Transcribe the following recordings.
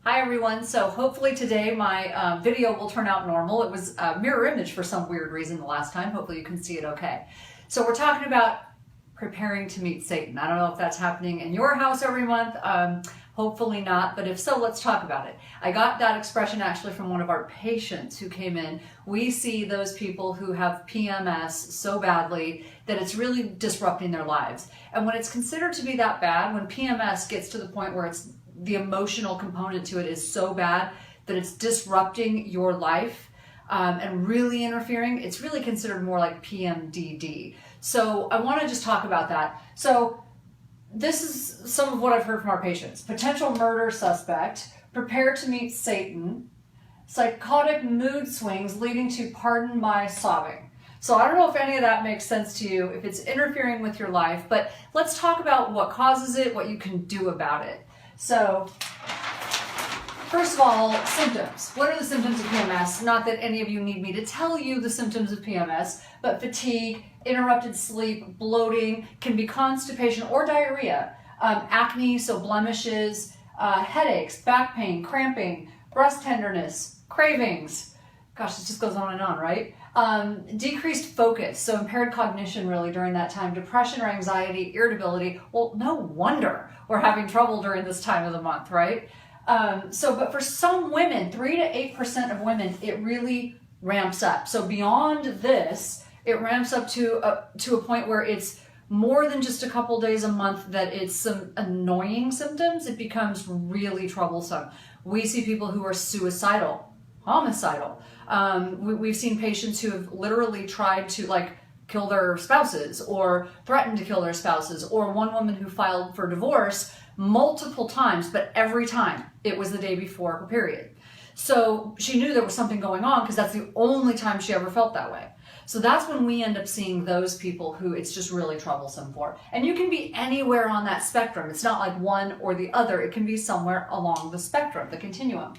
Hi everyone, so hopefully today my video will turn out normal. It was a mirror image for some weird reason the last time. Hopefully you can see it okay. So we're talking about preparing to meet Satan. I don't know if that's happening in your house every month. Hopefully not, but if so, let's talk about it. I got that expression actually from one of our patients who came in. We see those people who have PMS so badly that it's really disrupting their lives. And when it's considered to be that bad, when PMS gets to the point where it's the emotional component to it is so bad that it's disrupting your life and really interfering, it's really considered more like PMDD. So I want to just talk about that. So this is some of what I've heard from our patients. Potential murder suspect, prepare to meet Satan, psychotic mood swings leading to pardon my sobbing. So I don't know if any of that makes sense to you, if it's interfering with your life, but let's talk about what causes it, what you can do about it. So, first of all, symptoms. What are the symptoms of PMS? Not that any of you need me to tell you the symptoms of PMS, but fatigue, interrupted sleep, bloating, can be constipation or diarrhea, acne, so blemishes, headaches, back pain, cramping, breast tenderness, cravings. Gosh, it just goes on and on, right? Decreased focus, so impaired cognition really during that time, depression or anxiety, irritability. Well, no wonder we're having trouble during this time of the month, right? But for some women, 3 to 8% of women, it really ramps up. So beyond this, it ramps up to a point where it's more than just a couple days a month that it's some annoying symptoms. It becomes really troublesome. We see people who are suicidal, homicidal. We've seen patients who have literally tried to kill their spouses or threatened to kill their spouses, or one woman who filed for divorce multiple times, but every time it was the day before her period. So she knew there was something going on because that's the only time she ever felt that way. So that's when we end up seeing those people who it's just really troublesome for. And you can be anywhere on that spectrum. It's not like one or the other. It can be somewhere along the spectrum, the continuum.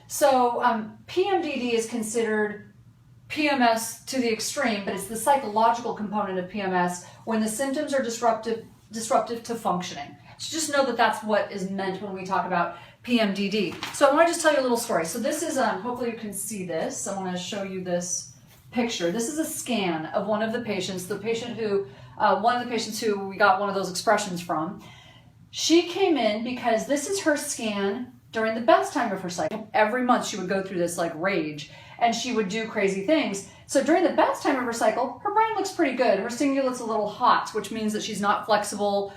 So PMDD is considered PMS to the extreme, but it's the psychological component of PMS when the symptoms are disruptive to functioning. So just know that that's what is meant when we talk about PMDD. So I want to just tell you a little story. So this is, hopefully you can see this. I want to show you this picture. This is a scan of one of the patients, one of the patients who we got one of those expressions from. She came in because this is her scan during the best time of her cycle. Every month she would go through this rage and she would do crazy things. So during the best time of her cycle, her brain looks pretty good. Her cingulate's a little hot, which means that she's not flexible.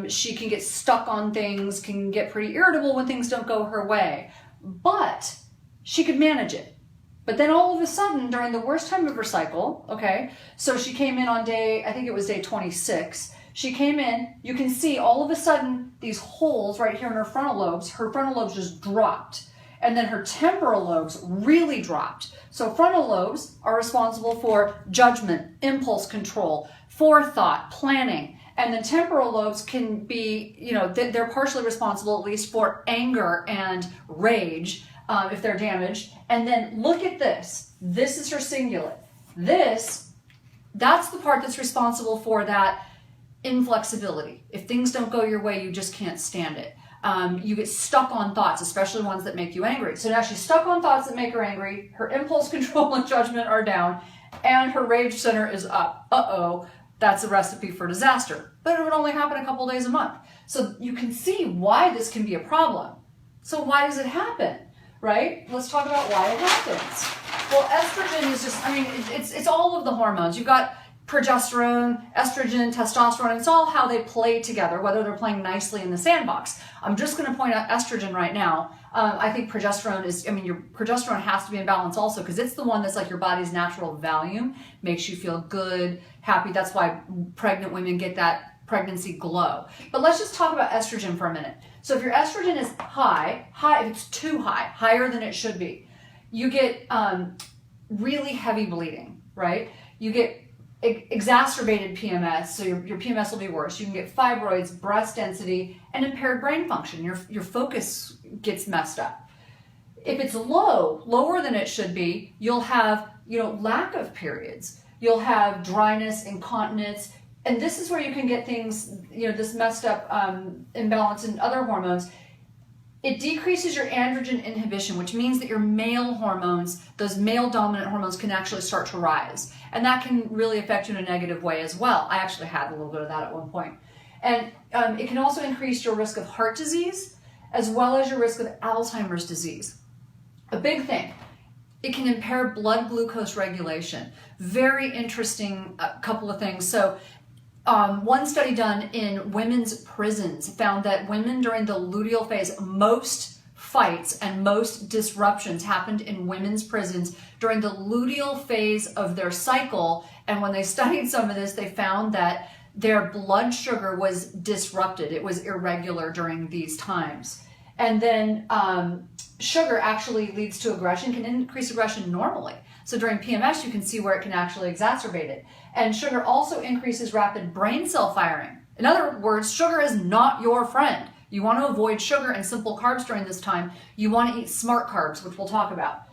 She can get stuck on things, can get pretty irritable when things don't go her way. But she could manage it. But then all of a sudden, during the worst time of her cycle, so she came in on I think it was day 26, she came in, you can see all of a sudden these holes right here in her frontal lobes just dropped. And then her temporal lobes really dropped. So frontal lobes are responsible for judgment, impulse control, forethought, planning. And the temporal lobes can be, they're partially responsible at least for anger and rage if they're damaged. And then look at this. This is her cingulate. That's the part that's responsible for that inflexibility. If things don't go your way, you just can't stand it. You get stuck on thoughts, especially ones that make you angry. So now she's stuck on thoughts that make her angry. Her impulse control and judgment are down, and her rage center is up. Uh-oh, that's a recipe for disaster. But it would only happen a couple days a month. So you can see why this can be a problem. So why does it happen, right? Let's talk about why it happens. Well, estrogen is just, it's all of the hormones. You've got progesterone, estrogen, testosterone, it's all how they play together, whether they're playing nicely in the sandbox. I'm just going to point out estrogen right now. I think progesterone your progesterone has to be in balance also because it's the one that's like your body's natural Valium, makes you feel good, happy. That's why pregnant women get that pregnancy glow. But let's just talk about estrogen for a minute. So if your estrogen is high, if it's too high, higher than it should be, you get really heavy bleeding, right? You get exacerbated PMS, so your PMS will be worse. You can get fibroids, breast density, and impaired brain function. Your focus gets messed up. If it's lower than it should be, you'll have lack of periods. You'll have dryness, incontinence, and this is where you can get things, this messed up imbalance in other hormones. It decreases your androgen inhibition, which means that your male hormones, those male dominant hormones, can actually start to rise. And that can really affect you in a negative way as well. I actually had a little bit of that at one point. And it can also increase your risk of heart disease, as well as your risk of Alzheimer's disease. A big thing, it can impair blood glucose regulation. Very interesting couple of things. So one study done in women's prisons found that women during the luteal phase, most fights and most disruptions happened in women's prisons during the luteal phase of their cycle. And when they studied some of this, they found that their blood sugar was disrupted. It was irregular during these times. And then sugar actually leads to aggression, can increase aggression normally. So during PMS, you can see where it can actually exacerbate it. And sugar also increases rapid brain cell firing. In other words, sugar is not your friend. You want to avoid sugar and simple carbs during this time. You want to eat smart carbs, which we'll talk about.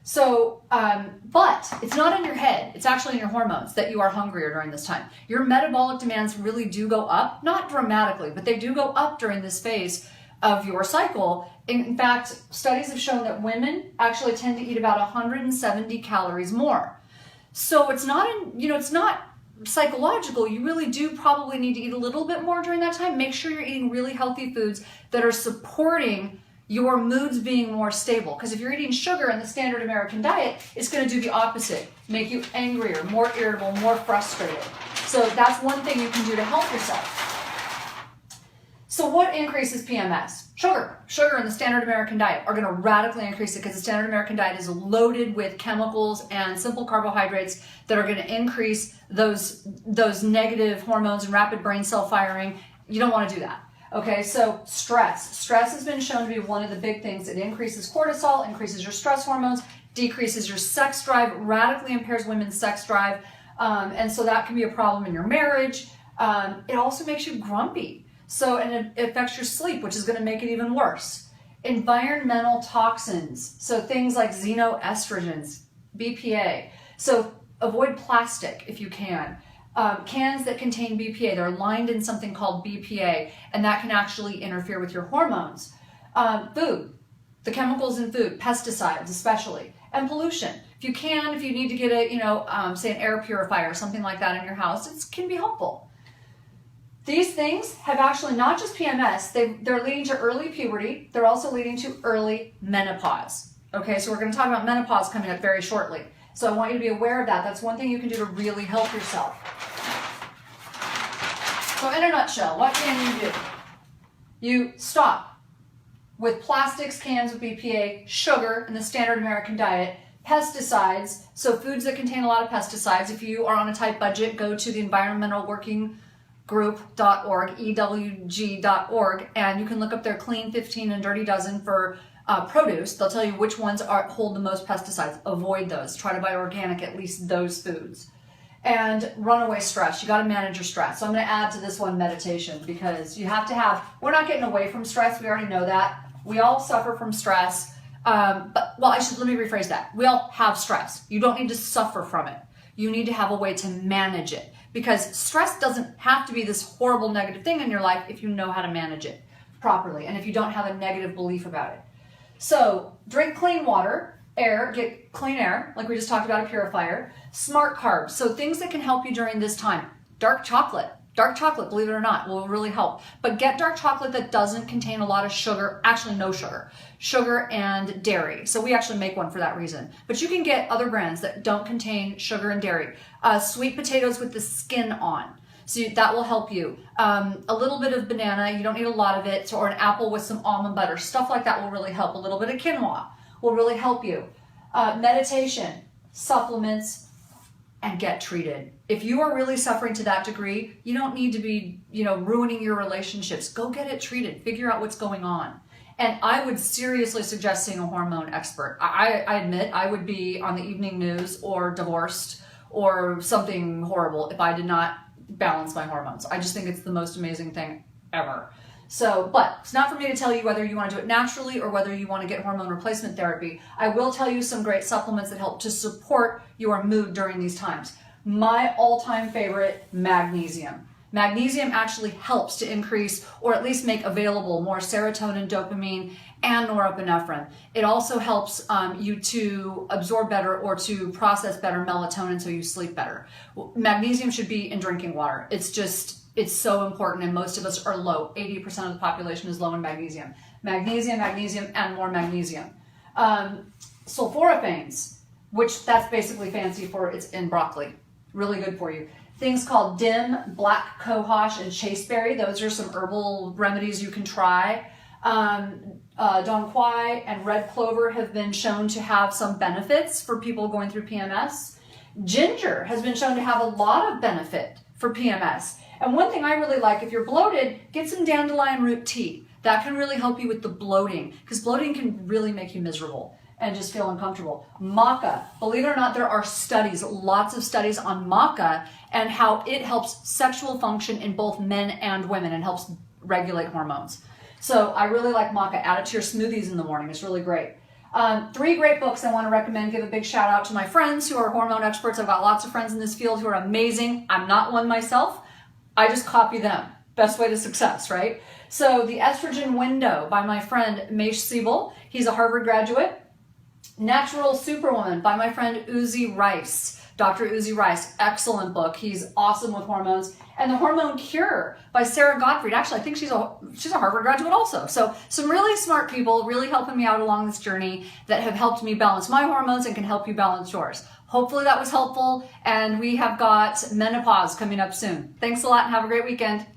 So, but it's not in your head. It's actually in your hormones that you are hungrier during this time. Your metabolic demands really do go up, not dramatically, but they do go up during this phase of your cycle. In fact, studies have shown that women actually tend to eat about 170 calories more. So it's not, it's not psychological. You really do probably need to eat a little bit more during that time. Make sure you're eating really healthy foods that are supporting your moods being more stable. Because if you're eating sugar in the standard American diet, it's going to do the opposite, make you angrier, more irritable, more frustrated. So that's one thing you can do to help yourself. So what increases PMS? Sugar. Sugar in the standard American diet are going to radically increase it because the standard American diet is loaded with chemicals and simple carbohydrates that are going to increase those negative hormones and rapid brain cell firing. You don't want to do that. Okay, so stress. Stress has been shown to be one of the big things. It increases cortisol, increases your stress hormones, decreases your sex drive, radically impairs women's sex drive, and so that can be a problem in your marriage. It also makes you grumpy. So, and it affects your sleep, which is going to make it even worse. Environmental toxins, so things like xenoestrogens, BPA. So avoid plastic if you can. Cans that contain BPA, they're lined in something called BPA, and that can actually interfere with your hormones. Food, the chemicals in food, pesticides especially, and pollution. If you need to get a, say an air purifier or something like that in your house, it can be helpful. These things have actually not just PMS, they're leading to early puberty, they're also leading to early menopause. Okay, so we're going to talk about menopause coming up very shortly. So I want you to be aware of that. That's one thing you can do to really help yourself. So in a nutshell, what can you do? You stop with plastics, cans with BPA, sugar in the standard American diet, pesticides, so foods that contain a lot of pesticides. If you are on a tight budget, go to the Environmental Working Group.org, EWG.org, and you can look up their Clean 15 and Dirty Dozen for produce. They'll tell you which ones hold the most pesticides. Avoid those. Try to buy organic, at least those foods. And runaway stress. You got to manage your stress. So I'm going to add to this one meditation, because you have to we're not getting away from stress. We already know that. We all suffer from stress. Let me rephrase that. We all have stress. You don't need to suffer from it. You need to have a way to manage it. Because stress doesn't have to be this horrible negative thing in your life if you know how to manage it properly and if you don't have a negative belief about it. So drink clean water, get clean air, like we just talked about, a purifier. Smart carbs, so things that can help you during this time. Dark chocolate, believe it or not, will really help. But get dark chocolate that doesn't contain a lot of sugar, actually no sugar and dairy. So we actually make one for that reason. But you can get other brands that don't contain sugar and dairy. Sweet potatoes with the skin on. So that will help you. A little bit of banana, you don't need a lot of it, or an apple with some almond butter. Stuff like that will really help. A little bit of quinoa will really help you. Meditation, supplements, and get treated. If you are really suffering to that degree, you don't need to be, ruining your relationships. Go get it treated. Figure out what's going on. And I would seriously suggest seeing a hormone expert. I admit I would be on the evening news or divorced or something horrible if I did not balance my hormones. I just think it's the most amazing thing ever. So, but it's not for me to tell you whether you want to do it naturally or whether you want to get hormone replacement therapy. I will tell you some great supplements that help to support your mood during these times. My all-time favorite, magnesium. Magnesium actually helps to increase or at least make available more serotonin, dopamine, and norepinephrine. It also helps you to absorb better or to process better melatonin so you sleep better. Magnesium should be in drinking water. It's so important, and most of us are low. 80% of the population is low in magnesium. Magnesium, and more magnesium. Sulforaphanes, which that's basically fancy for it's in broccoli. Really good for you. Things called dim, black cohosh, and chaseberry. Those are some herbal remedies you can try. Dong Quai and red clover have been shown to have some benefits for people going through PMS. Ginger has been shown to have a lot of benefit for PMS. And one thing I really like, if you're bloated, get some dandelion root tea. That can really help you with the bloating, because bloating can really make you miserable and just feel uncomfortable. Maca, believe it or not, there are studies, lots of studies on maca and how it helps sexual function in both men and women and helps regulate hormones. So I really like maca. Add it to your smoothies in the morning. It's really great. 3 great books I want to recommend. Give a big shout out to my friends who are hormone experts. I've got lots of friends in this field who are amazing. I'm not one myself. I just copy them. Best way to success, right? So The Estrogen Window by my friend Mesh Siebel. He's a Harvard graduate. Natural Superwoman by my friend Uzi Rice. Dr. Uzi Rice, excellent book. He's awesome with hormones. And The Hormone Cure by Sarah Gottfried. Actually, I think she's a Harvard graduate also. So some really smart people really helping me out along this journey that have helped me balance my hormones and can help you balance yours. Hopefully that was helpful. And we have got menopause coming up soon. Thanks a lot and have a great weekend.